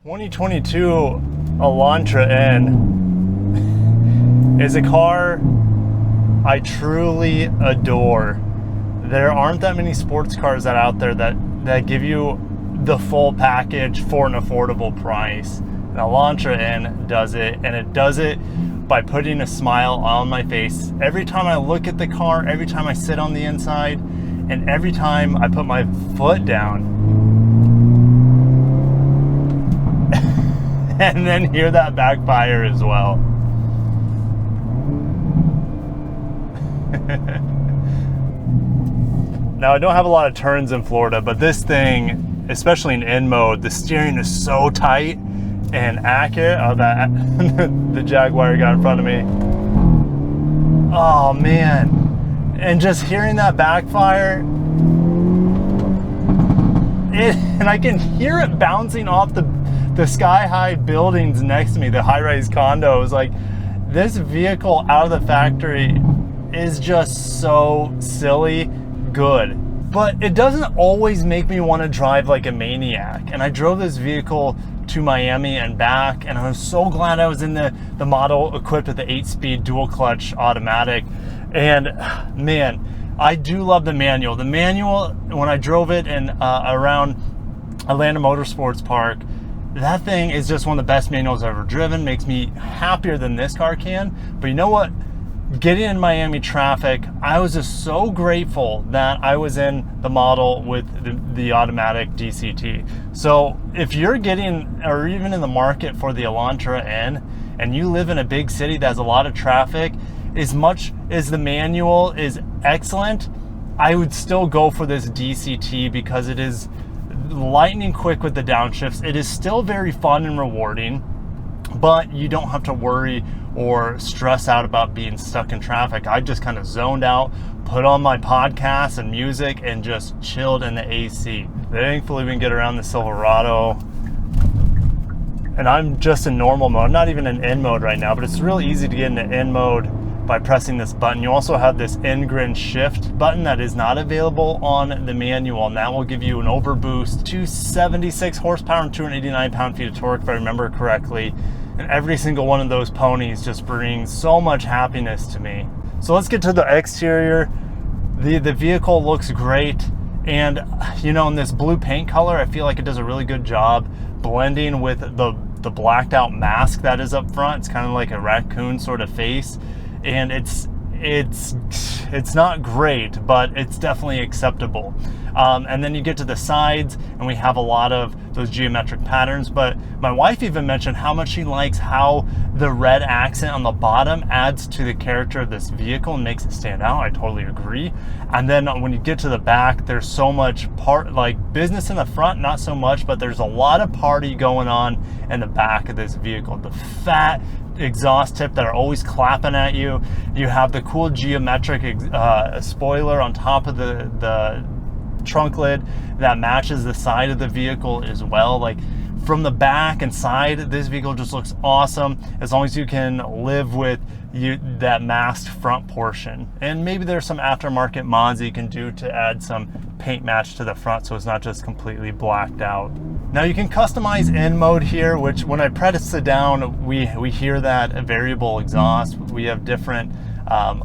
2022 Elantra N is a car I truly adore. There aren't that many sports cars out there that give you the full package for an affordable price. And Elantra N does it, and it does it by putting a smile on my face every time I look at the car, every time I sit on the inside, and every time I put my foot down. And then hear that backfire as well. Now, I don't have a lot of turns in Florida, but this thing, especially in N mode, the steering is so tight and accurate. Oh, that the Jaguar got in front of me. Oh man. And just hearing that backfire, and I can hear it bouncing off the sky-high buildings next to me, the high-rise condos. Like, this vehicle out of the factory is just so silly good. But it doesn't always make me want to drive like a maniac. And I drove this vehicle to Miami and back, and I was so glad I was in the model equipped with the 8-speed dual clutch automatic. And man, I do love the manual. The manual, when I drove it in around Atlanta Motorsports Park, that thing is just one of the best manuals I've ever driven. Makes me happier than this car can. But you know what? Getting in Miami traffic, I was just so grateful that I was in the model with the automatic DCT. So if you're getting, or even in the market for the Elantra N, and you live in a big city that has a lot of traffic, as much as the manual is excellent, I would still go for this DCT because it is lightning quick with the downshifts. It is still very fun and rewarding, but you don't have to worry or stress out about being stuck in traffic. I just kind of zoned out, put on my podcasts and music, and just chilled in the AC. Thankfully, we can get around the Silverado. And I'm just in normal mode. I'm not even in N mode right now, but it's really easy to get into N mode by pressing this button. You also have this N-grin shift button that is not available on the manual, and that will give you an overboost to 76 horsepower and 289 pound-feet of torque, if I remember correctly. And every single one of those ponies just brings so much happiness to me. So let's get to the exterior. The vehicle looks great, and you know, in this blue paint color, I feel like it does a really good job blending with the blacked out mask that is up front. It's kind of like a raccoon sort of face. And it's not great, but it's definitely acceptable. And then you get to the sides, and we have a lot of those geometric patterns. But my wife even mentioned how much she likes how the red accent on the bottom adds to the character of this vehicle and makes it stand out. I totally agree. And then when you get to the back, there's so much business in the front, not so much, but there's a lot of party going on in the back of this vehicle. The fat exhaust tip that are always clapping at you. You have the cool geometric spoiler on top of the trunk lid that matches the side of the vehicle as well. Like, from the back and side, this vehicle just looks awesome, as long as you can live with that masked front portion. And maybe there's some aftermarket mods you can do to add some paint match to the front so it's not just completely blacked out. Now you can customize N mode here, which when I press it down, we hear that variable exhaust. We have different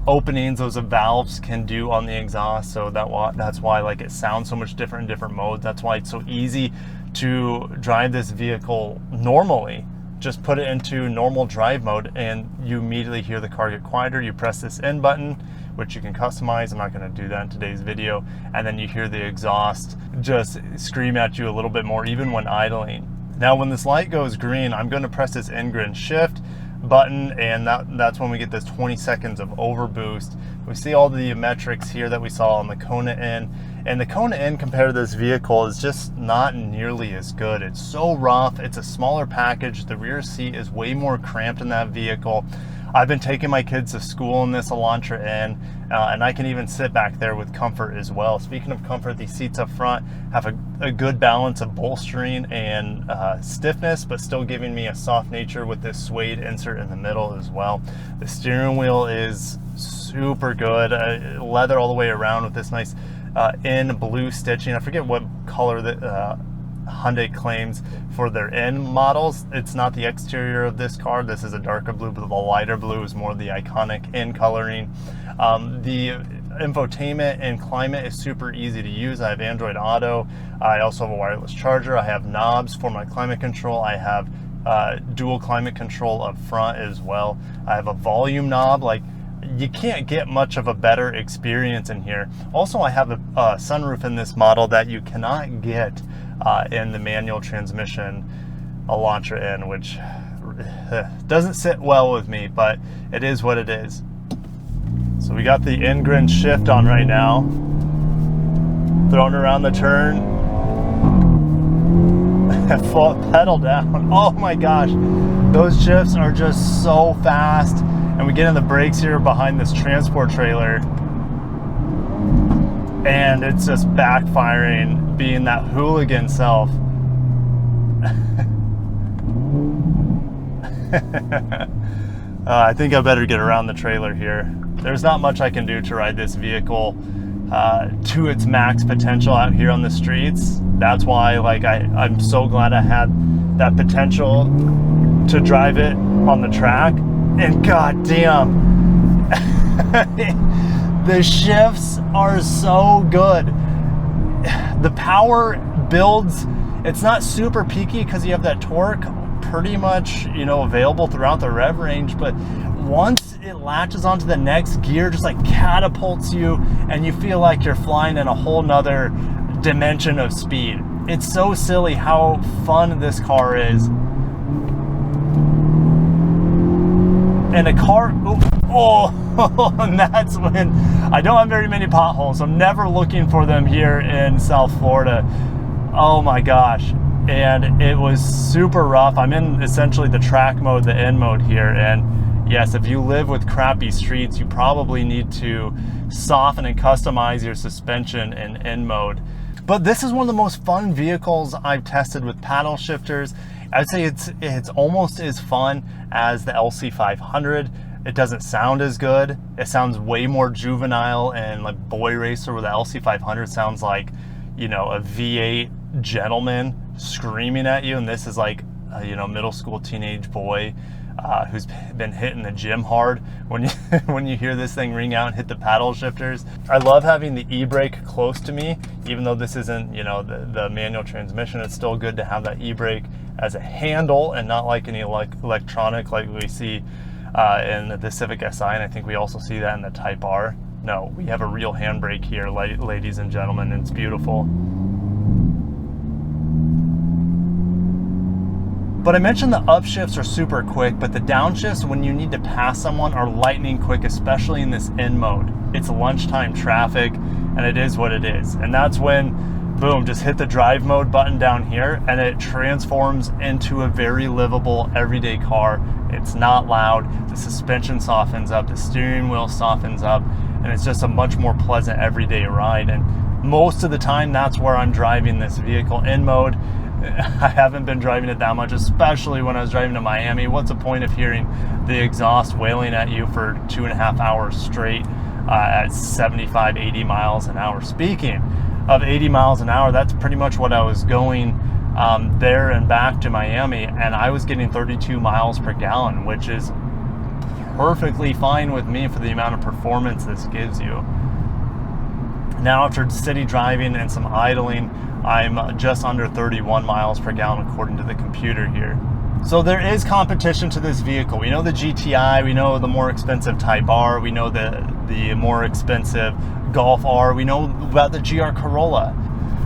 openings those valves can do on the exhaust, so that's why like it sounds so much different in different modes. That's why it's so easy to drive this vehicle normally. Just put it into normal drive mode and you immediately hear the car get quieter. You press this N button, which you can customize. I'm not going to do that in today's video. And then you hear the exhaust just scream at you a little bit more, even when idling. Now, when this light goes green, I'm going to press this N-grin shift button, and that's when we get this 20 seconds of overboost. We see all the metrics here that we saw on the Kona N, and the Kona N compared to this vehicle is just not nearly as good. It's so rough. It's a smaller package. The rear seat is way more cramped in that vehicle. I've been taking my kids to school in this Elantra N, and I can even sit back there with comfort as well. Speaking of comfort, these seats up front have a good balance of bolstering and stiffness, but still giving me a soft nature with this suede insert in the middle as well. The steering wheel is super good, leather all the way around with this nice in blue stitching. I forget what color that Hyundai claims for their N models. It's not the exterior of this car. This is a darker blue, but the lighter blue is more the iconic N coloring. The infotainment and climate is super easy to use. I have Android Auto. I also have a wireless charger. I have knobs for my climate control. I have dual climate control up front as well. I have a volume knob. Like, you can't get much of a better experience in here. Also, I have a sunroof in this model that you cannot get in the manual transmission Elantra N, which doesn't sit well with me, but it is what it is. So we got the Ingram shift on right now, throwing around the turn, full pedal down. Oh my gosh, those shifts are just so fast. And we get in the brakes here behind this transport trailer, and it's just backfiring, being that hooligan self. I think I better get around the trailer here. There's not much I can do to ride this vehicle to its max potential out here on the streets. That's why, like, I'm so glad I had that potential to drive it on the track. And goddamn, the shifts are so good. The power builds, it's not super peaky because you have that torque pretty much, you know, available throughout the rev range, but once it latches onto the next gear, just like catapults you, and you feel like you're flying in a whole nother dimension of speed. It's so silly how fun this car is. And a car, and that's when I don't have very many potholes. I'm never looking for them here in South Florida. Oh my gosh. And it was super rough. I'm in essentially the track mode, the N mode here. And yes, if you live with crappy streets, you probably need to soften and customize your suspension in N mode. But this is one of the most fun vehicles I've tested with paddle shifters. I'd say it's almost as fun as the LC500. It doesn't sound as good. It sounds way more juvenile and like boy racer, where the LC500 sounds like, you know, a V8 gentleman screaming at you, and this is like a, you know, middle school teenage boy who's been hitting the gym hard. When you when you hear this thing ring out and hit the paddle shifters, I love having the e-brake close to me. Even though this isn't, you know, the manual transmission, it's still good to have that e-brake as a handle and not like any electronic like we see in the Civic Si, and I think we also see that in the Type R. No, we have a real handbrake here, ladies and gentlemen, and it's beautiful. But I mentioned the upshifts are super quick, but the downshifts, when you need to pass someone, are lightning quick, especially in this N mode. It's lunchtime traffic, and it is what it is. And that's when, boom, just hit the drive mode button down here, and it transforms into a very livable everyday car. It's not loud, the suspension softens up, the steering wheel softens up, and it's just a much more pleasant everyday ride. And most of the time, that's where I'm driving this vehicle, in mode. I haven't been driving it that much, especially when I was driving to Miami. What's the point of hearing the exhaust wailing at you for 2.5 hours straight at 75, 80 miles an hour? Speaking of 80 miles an hour, that's pretty much what I was going there and back to Miami, and I was getting 32 miles per gallon, which is perfectly fine with me for the amount of performance this gives you. Now, after city driving and some idling, I'm just under 31 miles per gallon according to the computer here. So there is competition to this vehicle. We know the GTI, we know the more expensive Type R, we know the more expensive Golf R, we know about the GR Corolla.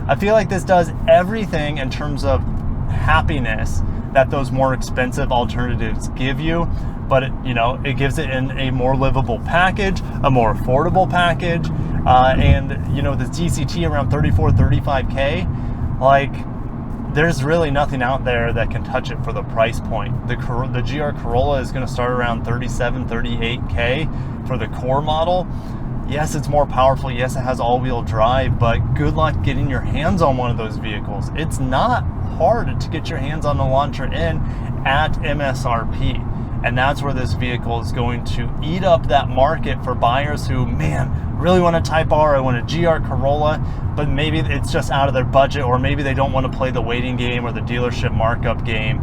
I feel like this does everything in terms of happiness that those more expensive alternatives give you, but it gives it in a more livable package, a more affordable package, and the DCT around 34, 35K, like there's really nothing out there that can touch it for the price point. The GR Corolla is going to start around 37, 38K for the core model. Yes, it's more powerful. Yes, it has all-wheel drive, but good luck getting your hands on one of those vehicles. It's not hard to get your hands on the Elantra N at MSRP. And that's where this vehicle is going to eat up that market for buyers who, man, really want a Type R, I want a GR Corolla, but maybe it's just out of their budget, or maybe they don't want to play the waiting game or the dealership markup game.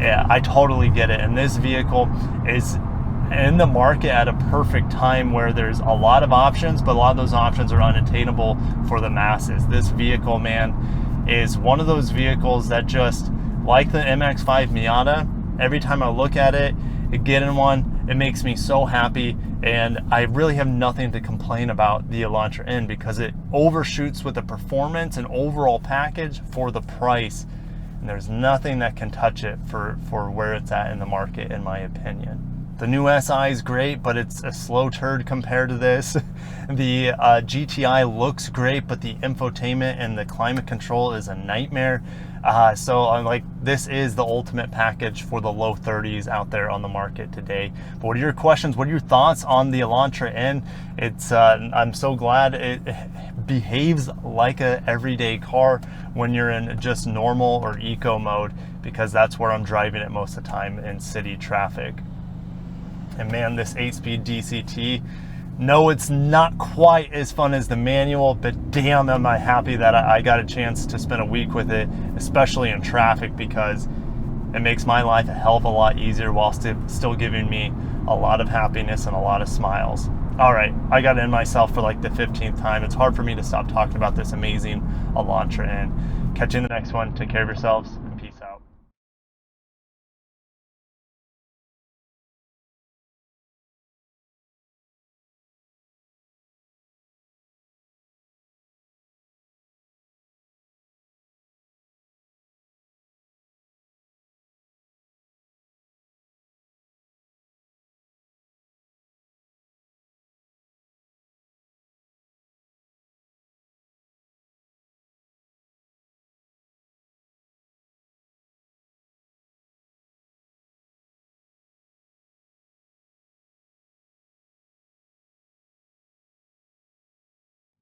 Yeah, I totally get it. And this vehicle is in the market at a perfect time where there's a lot of options, but a lot of those options are unattainable for the masses. This vehicle, man, is one of those vehicles that just, like the MX-5 Miata, every time I look at it, get in one, it makes me so happy, and I really have nothing to complain about the Elantra N because it overshoots with the performance and overall package for the price, and there's nothing that can touch it for where it's at in the market, in my opinion. The new SI is great, but it's a slow turd compared to this. The GTI looks great, but the infotainment and the climate control is a nightmare. So I'm like, this is the ultimate package for the low 30s out there on the market today. But what are your questions? What are your thoughts on the Elantra N? It's I'm so glad it behaves like a everyday car when you're in just normal or eco mode, because that's where I'm driving it most of the time in city traffic. And man, this 8-speed DCT, no, it's not quite as fun as the manual, but damn, am I happy that I got a chance to spend a week with it, especially in traffic, because it makes my life a hell of a lot easier while still giving me a lot of happiness and a lot of smiles. All right, I got in myself for like the 15th time. It's hard for me to stop talking about this amazing Elantra N. Catch you in the next one. Take care of yourselves.